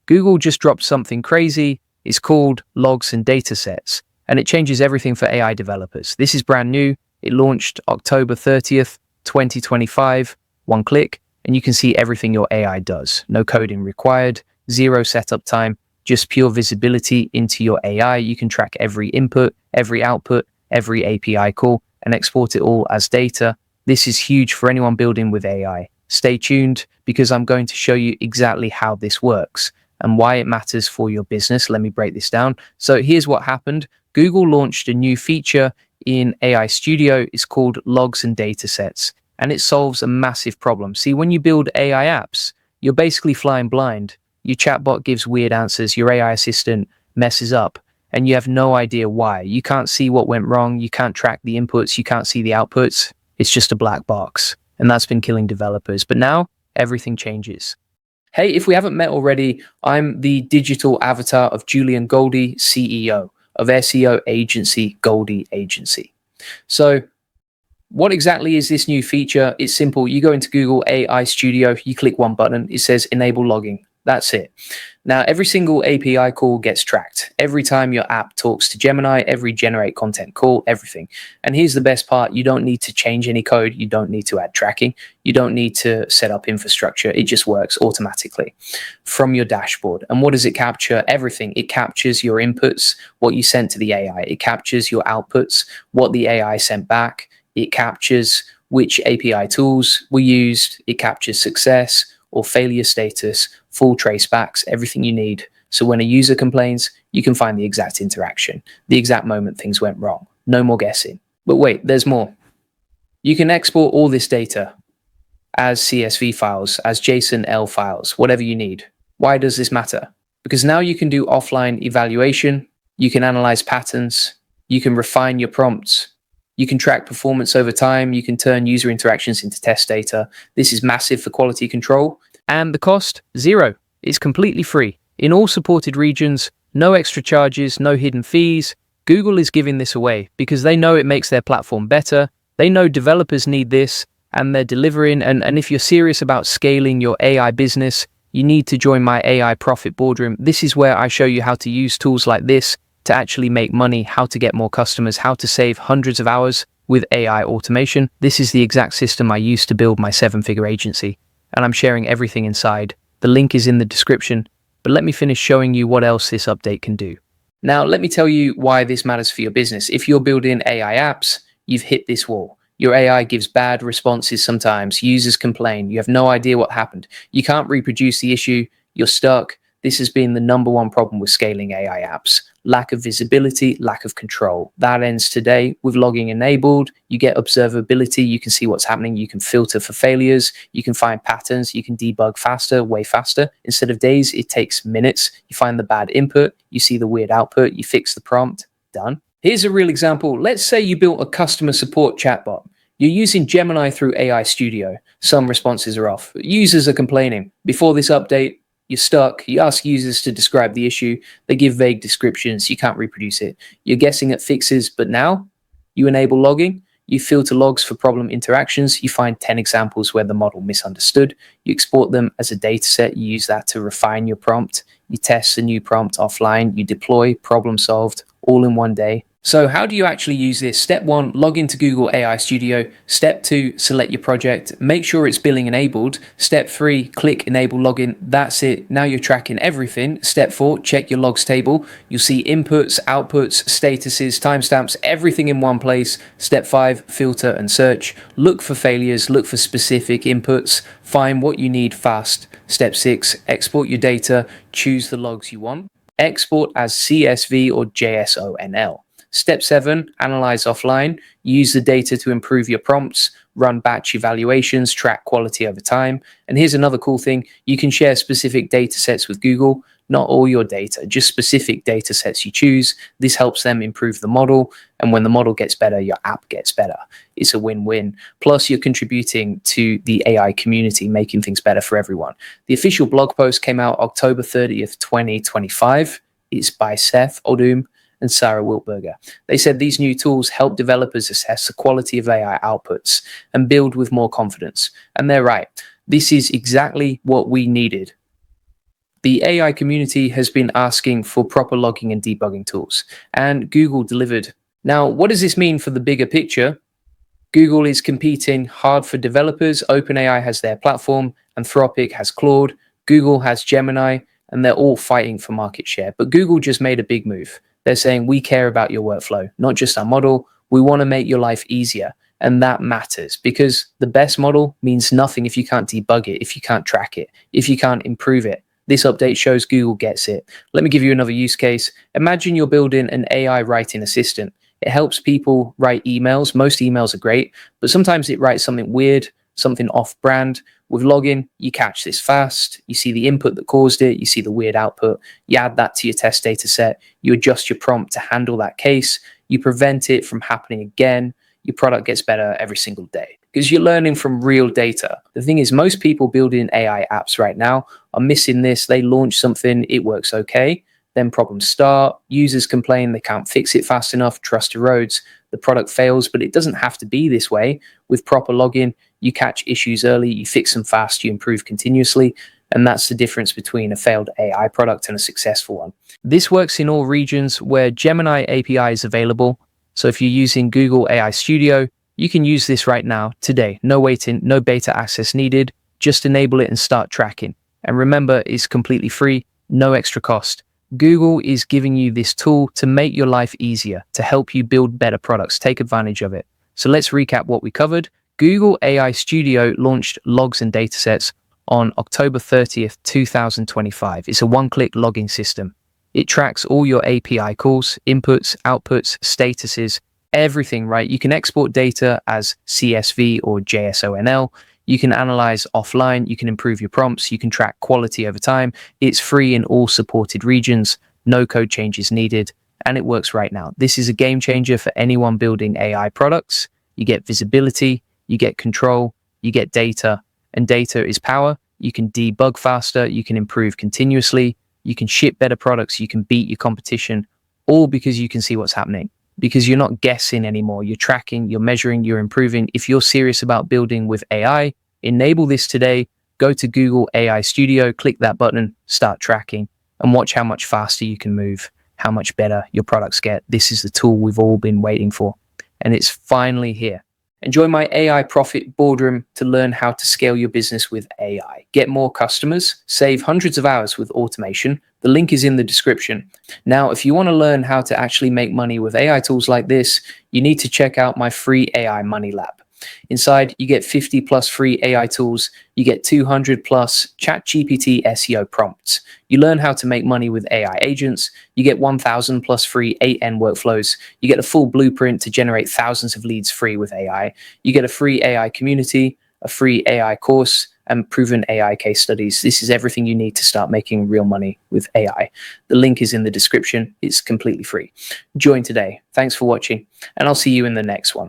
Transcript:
Google just dropped something crazy. It's called Logs and Datasets, and it changes everything for AI developers. This is brand new. It launched October 30th, 2025. One click, and you can see everything your AI does. No coding required, zero setup time, just pure visibility into your AI. You can track every input, every output, every API call, and export it all as data. This is huge for anyone building with AI. Stay tuned because I'm going to show you exactly how this works and why it matters for your business. Let me break this down. So here's what happened. Google launched a new feature in AI Studio. It's called Logs and Datasets, and it solves a massive problem. See, when you build AI apps, you're basically flying blind. Your chatbot gives weird answers, your AI assistant messes up, and you have no idea why. You can't see what went wrong, you can't track the inputs, you can't see the outputs. It's just a black box, and that's been killing developers. But now, everything changes. Hey, if we haven't met already, I'm the digital avatar of Julian Goldie, CEO of SEO agency Goldie Agency. So, what exactly is this new feature? It's simple. You go into Google AI Studio, you click one button, it says enable logging. That's it. Now, every single API call gets tracked. Every time your app talks to Gemini, every generate content call, everything. And here's the best part. You don't need to change any code. You don't need to add tracking. You don't need to set up infrastructure. It just works automatically from your dashboard. And what does it capture? Everything. It captures your inputs, what you sent to the AI. It captures your outputs, what the AI sent back. It captures which API tools were used. It captures success or failure status, full tracebacks, everything you need. So when a user complains, you can find the exact interaction, the exact moment things went wrong. No more guessing. But wait, there's more. You can export all this data as CSV files, as JSON-L files, whatever you need. Why does this matter? Because now you can do offline evaluation, you can analyze patterns, you can refine your prompts, you can track performance over time. You can turn user interactions into test data. This is massive for quality control. And the cost? Zero. It's completely free. In all supported regions, no extra charges, no hidden fees. Google is giving this away because they know it makes their platform better. They know developers need this and they're delivering. And if you're serious about scaling your AI business, you need to join my AI Profit Boardroom. This is where I show you how to use tools like this to actually make money, how to get more customers, how to save hundreds of hours with AI automation. This is the exact system I used to build my 7-figure agency, and I'm sharing everything inside. The link is in the description, but let me finish showing you what else this update can do. Now, let me tell you why this matters for your business. If you're building AI apps, you've hit this wall. Your AI gives bad responses sometimes. Users complain. You have no idea what happened. You can't reproduce the issue. You're stuck. This has been the #1 problem with scaling AI apps. Lack of visibility, lack of control. That ends today with logging enabled. You get observability. You can see what's happening. You can filter for failures. You can find patterns. You can debug faster, way faster. Instead of days, it takes minutes. You find the bad input. You see the weird output. You fix the prompt. Done. Here's a real example. Let's say you built a customer support chatbot. You're using Gemini through AI Studio. Some responses are off. Users are complaining. Before this update, you're stuck. You ask users to describe the issue. They give vague descriptions. You can't reproduce it. You're guessing at fixes, but now you enable logging. You filter logs for problem interactions. You find 10 examples where the model misunderstood. You export them as a data set. You use that to refine your prompt. You test the new prompt offline. You deploy, problem solved, all in one day. So how do you actually use this? Step 1, log into Google AI Studio. Step 2, select your project. Make sure it's billing enabled. Step 3, click enable login. That's it. Now you're tracking everything. Step 4, check your logs table. You'll see inputs, outputs, statuses, timestamps, everything in one place. Step 5, filter and search. Look for failures, look for specific inputs. Find what you need fast. Step 6, export your data. Choose the logs you want. Export as CSV or JSON-L. Step 7, analyze offline. Use the data to improve your prompts, run batch evaluations, track quality over time. And here's another cool thing. You can share specific data sets with Google, not all your data, just specific data sets you choose. This helps them improve the model. And when the model gets better, your app gets better. It's a win-win. Plus, you're contributing to the AI community, making things better for everyone. The official blog post came out October 30th, 2025. It's by Seth Odum and Sarah Wiltberger. They said these new tools help developers assess the quality of AI outputs and build with more confidence. And they're right. This is exactly what we needed. The AI community has been asking for proper logging and debugging tools, and Google delivered. Now, what does this mean for the bigger picture? Google is competing hard for developers. OpenAI has their platform, Anthropic has Claude, Google has Gemini, and they're all fighting for market share. But Google just made a big move. They're saying, we care about your workflow, not just our model. We want to make your life easier. And that matters because the best model means nothing if you can't debug it, if you can't track it, if you can't improve it. This update shows Google gets it. Let me give you another use case. Imagine you're building an AI writing assistant. It helps people write emails. Most emails are great, but sometimes it writes something weird, something off brand. With login, you catch this fast. You see the input that caused it. You see the weird output. You add that to your test data set. You adjust your prompt to handle that case. You prevent it from happening again. Your product gets better every single day because you're learning from real data. The thing is, most people building AI apps right now are missing this. They launch something, it works okay. Then problems start, users complain they can't fix it fast enough, trust erodes, the product fails, but it doesn't have to be this way. With proper login, you catch issues early, you fix them fast, you improve continuously, and that's the difference between a failed AI product and a successful one. This works in all regions where Gemini API is available. So if you're using Google AI Studio, you can use this right now, today. No waiting, no beta access needed, just enable it and start tracking. And remember, it's completely free, no extra cost. Google is giving you this tool to make your life easier, to help you build better products. Take advantage of it. So let's recap what we covered. Google AI Studio launched logs and datasets on October 30th, 2025. It's a one-click logging system. It tracks all your API calls, inputs, outputs, statuses, everything, right? You can export data as CSV or JSONL. You can analyze offline, you can improve your prompts, you can track quality over time. It's free in all supported regions, no code changes needed, and it works right now. This is a game changer for anyone building AI products. You get visibility, you get control, you get data, and data is power. You can debug faster, you can improve continuously, you can ship better products, you can beat your competition, all because you can see what's happening. Because you're not guessing anymore. You're tracking, you're measuring, you're improving. If you're serious about building with AI, enable this today. Go to Google AI Studio, click that button, start tracking, and watch how much faster you can move, how much better your products get. This is the tool we've all been waiting for, and it's finally here. Enjoy my AI Profit Boardroom to learn how to scale your business with AI. Get more customers, save hundreds of hours with automation. The link is in the description. Now, if you want to learn how to actually make money with AI tools like this, you need to check out my free AI Money Lab. Inside, you get 50 plus free AI tools. You get 200 plus ChatGPT SEO prompts. You learn how to make money with AI agents. You get 1,000 plus free 8N workflows. You get a full blueprint to generate thousands of leads free with AI. You get a free AI community, a free AI course, and proven AI case studies. This is everything you need to start making real money with AI. The link is in the description. It's completely free. Join today. Thanks for watching, and I'll see you in the next one.